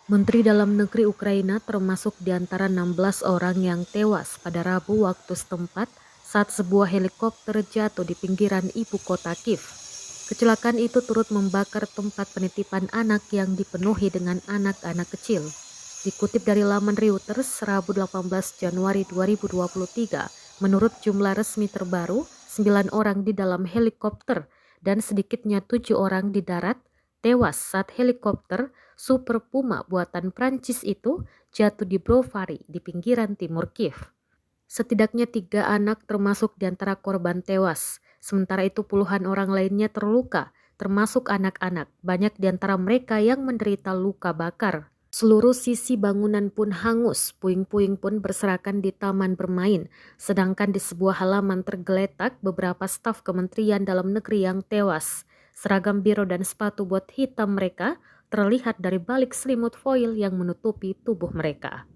Menteri Dalam Negeri Ukraina termasuk di antara 16 orang yang tewas pada Rabu waktu setempat saat sebuah helikopter jatuh di pinggiran ibu kota Kiev. Kecelakaan itu turut membakar tempat penitipan anak yang dipenuhi dengan anak-anak kecil. Dikutip dari laman Reuters, Rabu 18 Januari 2023, menurut jumlah resmi terbaru, 9 orang di dalam helikopter dan sedikitnya 7 orang di darat tewas saat helikopter Super Puma buatan Prancis itu jatuh di Brovary di pinggiran timur Kiev. Setidaknya 3 anak termasuk di antara korban tewas, sementara itu puluhan orang lainnya terluka, termasuk anak-anak. Banyak di antara mereka yang menderita luka bakar. Seluruh sisi bangunan pun hangus, puing-puing pun berserakan di taman bermain, sedangkan di sebuah halaman tergeletak beberapa staf Kementerian Dalam Negeri yang tewas. Seragam biru dan sepatu bot hitam mereka terlihat dari balik selimut foil yang menutupi tubuh mereka.